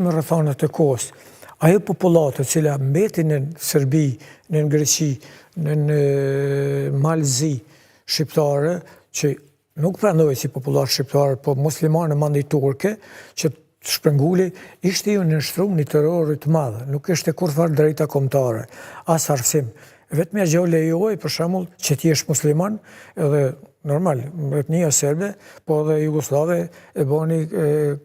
Në rrethanat e kohës, ajo populatë cila mbeti në Serbi, në Greqi, në Malzi shqiptare, që nuk pranoj si populatë shqiptare, po muslimane mandi turke, që shpërnguli, ishte ju në nështrum një terrorit madhe, nuk ishte kurrë drejta kombëtare, as arsim. Vetëm gjë lejoj, për shembull, që ti jesh musliman, edhe normal, etnia serbe, po edhe jugoslave e bani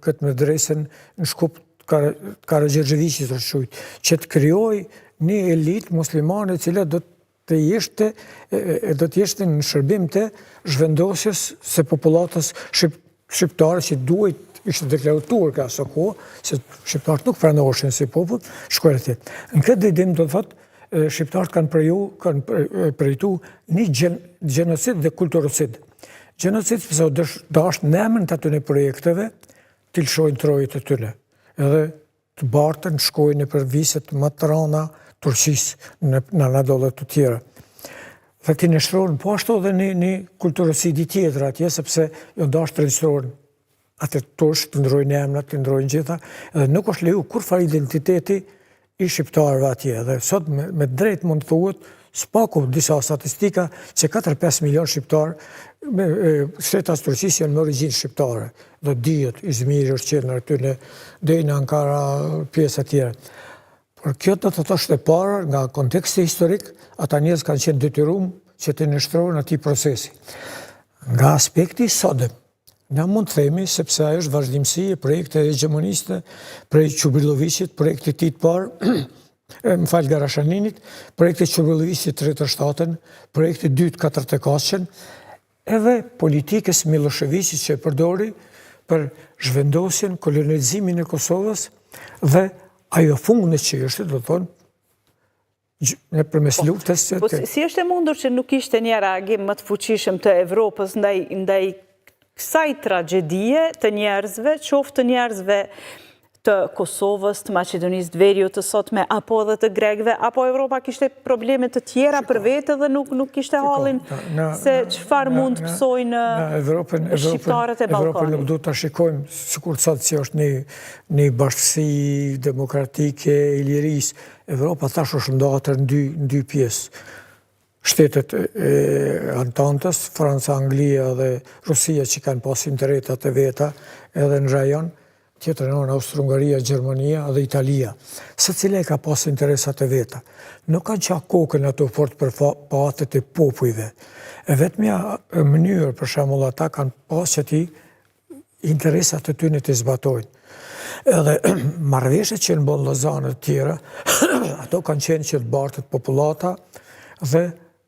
këtë medresën në Shkup Karaxherxheviçit të shujt, që të krijoj një elitë muslimane e cila do të jeshte në shërbim të zhvendosjes së popullatës shqiptare që duhet ishte deklaruar turka aso kohë, se shqiptarët nuk pranoheshin si popull, shkojnë atje. Në këtë didim do të thotë shqiptarët kanë përjetu një gjenocid dhe kulturocid. Gjenocid përse dashnë në emën të atyne projekteve të lëshojnë trojët e tyne, edhe të bartën shkojnë për viset më të rana Turqisë në Anadollet të tjera. Dhe ti nështrojnë po ashtu dhe një kulturocidi tjetër atje, sepse jo dashtë të registrojnë atë tursh, të ndrojnë emnat, të ndrojnë gjitha, edhe nuk është leju kur far identiteti i shqiptarëve atje. Dhe sot me drejt mund të thuhet, s'paku disa statistika, që 4-5 milion shqiptarë, shtetas Turqisë janë me origjinë shqiptare. Dhe dijet, Izmiri është qenë në aty dhe në Ankara, pjesë atjera. Por kjo do të thoshte e para, nga konteksti historik, ata njerëz kanë qenë detyruar që të nështrojnë atij procesi. Nga aspekti sodëm, na mund të themi, sepse ajo është vazhdimësi e projekte hegemoniste, prej Qubilloviçit, projekti i tij të parë, Garashaninit, projekti Qubilloviçit 37-ën, projekti 2 44-ën, edhe politikës Miloševićit që e përdori për zhvendosjen, kolonizimin e Kosovës dhe ajo funkë që është, do të thonë, në përmes luftës. Po si është e mundur që nuk ishte një reagim më të fuqishëm të Evropës ndaj kësaj tragedie të njerëzve, qoftë të njerëzve të Kosovës, të Maqedonisë të Veriut të sotme, apo edhe të Grekëve, apo Evropa kishte probleme të tjera për vete dhe nuk kishte hallin se çfarë mund të pësojnë shqiptarët e Ballkanit. Evropën nuk duhet ta shikojmë sikur sot që është një bashkësi demokratike e lirisë. Evropa tash është ndarë në dy pjesë. Shtetet e Antantës, Franca, Anglia dhe Rusia që kanë pas interesat e veta edhe në rajon, tjetër në Austro-Hungaria, Gjermania dhe Italia, secila ka pas interesat e veta. Nuk kanë qenë kokën ato fort për patet e popujve. E vetmja mënyrë, për shembull, ata kanë pas që ti interesat e tyre të zbatojnë. Edhe marrëveshjet që në bën Lozane të tjera, ato kanë qenë që të bartet popullata dhe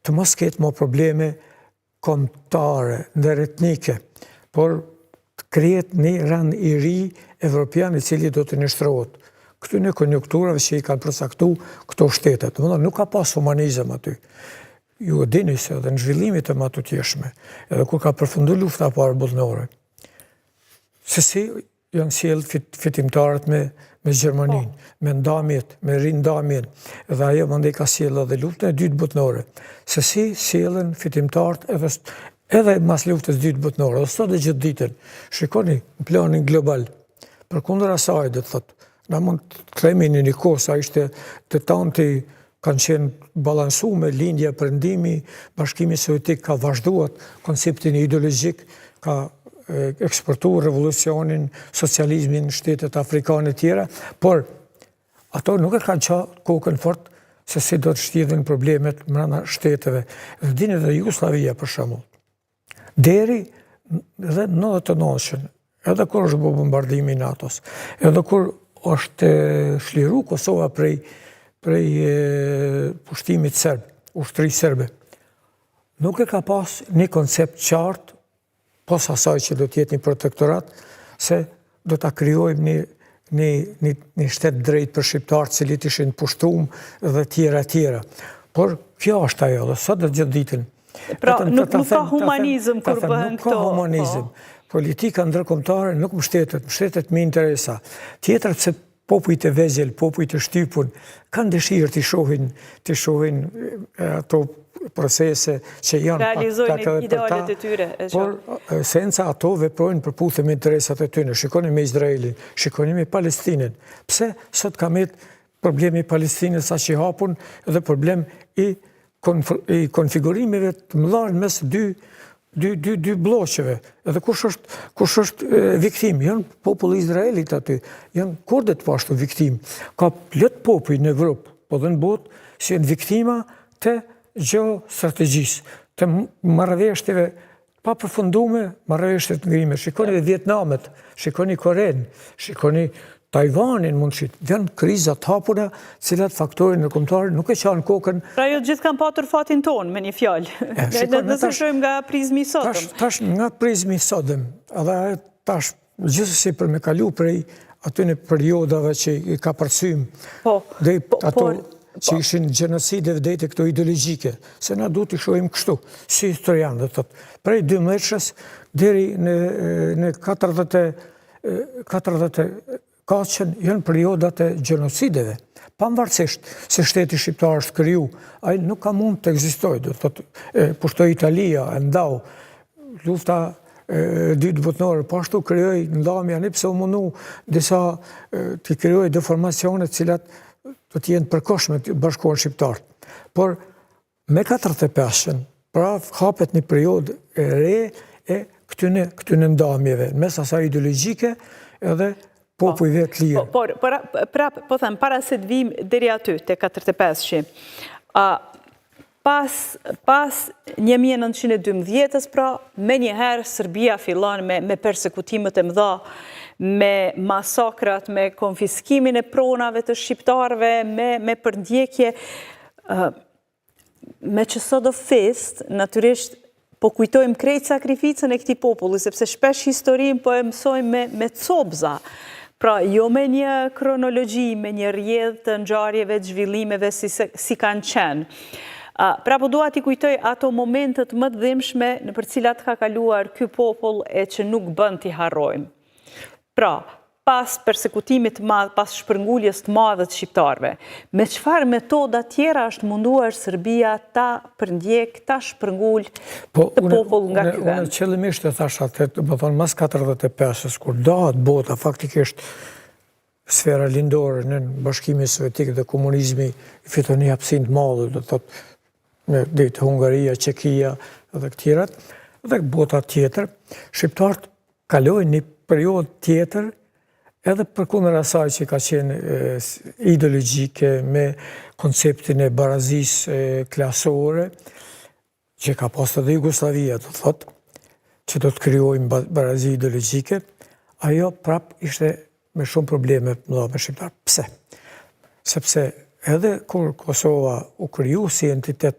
të mos ketë më probleme kombëtare, ndëretnike, por të krijet një rand i ri evropian i cili do të nështrohet. Këtu në konjunkturave që i kanë përcaktu këto shtetet. Nuk ka pas humanizëm aty. Ju e dini se edhe në zhvillimit e matutjeshme, edhe kur ka përfundu lufta parë botnore, se si janë sjellë fitimtarët me Gjermaninë, me ndamjet, me rindamjen, edhe ajo mandej ka sjellë edhe luftën e dytë botnore. Se si sjellën fitimtarët edhe mas luftës dytë botnore, dhe sot dhe gjithë ditën, shikoni në planin global, përkundër asaj, dhe të thotë, na mund të themi në një kohë sa ishte të tanti kanë qenë balansuar, lindja, perëndimi, Bashkimi Sovjetik ka vazhduar konceptin ideologjik, ka eksportuar revolucionin, socializmin në shtetet afrikane të tjera, por ato nuk e kanë qenë kokën fort se si do të shtjellin problemet brenda shteteve. Dhe dini dhe Jugoslavia për shembull. Deri dhe 99-shën, edhe kur është bërë bombardimi i NATO-s, edhe kur është shliru Kosova prej pushtimit serb, ushtrisë serbe, nuk e ka pas një koncept qartë, pos asaj që do t'jetë një protektorat, se do t'a kryojmë një shtet drejt për shqiptarët cilit ishin pushtum dhe tjera. Por kjo është ajo, dhe sot dhe gjithë ditën. Pra, nuk ka humanizëm kur bëhen këto. Nuk ka humanizëm. Politika ndërkombëtare nuk mbështetet me interesa. Tjetër, pse popujt e vegjël, popujt e shtypun, kanë dëshirë të shohin ato procese që janë realizojnë idealet e tyre. Por senca ato veprojnë përputhje me interesat e tyre. Shikoni me Izraelin, shikoni me Palestinën. Pse sot ka met problemi i Palestinës sa që hapun edhe problem i konfigurimeve të mëdha mes dy bloqeve. Edhe kush është viktim? Janë populli Izraelit aty, janë kurdet po ashtu viktim. Ka plot popull në Evropë, po dhe në botë, që janë viktima të geostrategjisë, të marrëveshjeve pa përfundume, marrëveshje të ngrime. Shikoni Vietnamet, shikoni Koren, shikoni Tajvanin mundshit. Janë krizat hapura, cilat faktorin ndërkombëtar nuk e qanë kokën. Pra jo gjithë kanë patur fatin tonë, me një fjalë. Nëse shohim nga prizmi i sotëm. Tash nga prizmi i sotëm, edhe tash gjithsesi për me kalu prej aty në periodave që i ka përsym, dhe ato që ishin gjenocide vdete këto ideologjike, se na duhet të shohim kështu, si historian dhe thotë, prej 12-shës deri në 40 kaqen janë periodat e gjenocideve. Pavarësisht se shteti shqiptar është kriju, ai nuk ka mund të ekzistojë, do thotë pushtoi Italia, e ndau lufta dytë botërore, po ashtu krijoi ndamja ne pse u mundu disa të krijojë deformacione të cilat do të jenë përkohshme të bashkohen shqiptar. Por me 45-ën, pra hapet një periudhë e re e këtyne ndamjeve, mes asaj ideologjike edhe popujve të lirë. Po them, para se të vim deri aty, te 45-shi, pas 1912-ës, pra, me njëherë Serbia fillon me persekutimet e mëdha, me masakrat, me konfiskimin e pronave të shqiptarve, me përndjekje, me që sot do fest, natyrisht, po kujtojmë krejt sakrificën e këtij populli, sepse shpesh historinë po e mësojmë me copza. Pra, jo me një kronologji, me një rrjedhë të ngjarjeve, të zhvillimeve si kanë qenë. Pra, po dua t'i kujtoj ato momentet më të dhimbshme në për cilat ka kaluar ky popull e që nuk bën t'i harrojmë. Pra, pas persekutimit të madh, pas shpërnguljes të madhe të shqiptarëve, me çfarë metoda tjera është munduar Serbia ta përndjek, ta shpërngul të popull nga ky vend? Unë qëllimisht e thash atë, do të thonë mas 45-s, kur dahet bota faktikisht sfera lindore në Bashkimin Sovjetik dhe komunizmi i fiton një hapësinë të madhe, do të thotë në ditë Hungaria, Çekia dhe të tjerat, dhe bota tjetër, shqiptarët kalojnë një periudhë tjetër edhe përkundër asaj që ka qenë ideologjike me konceptin e barazisë klasore, që ka pas edhe Jugoslavia, do thotë, që do të krijojmë barazi ideologjike, ajo prap ishte me shumë probleme mëdha me shqiptar. Pse? Sepse edhe kur Kosova u kriju si entitet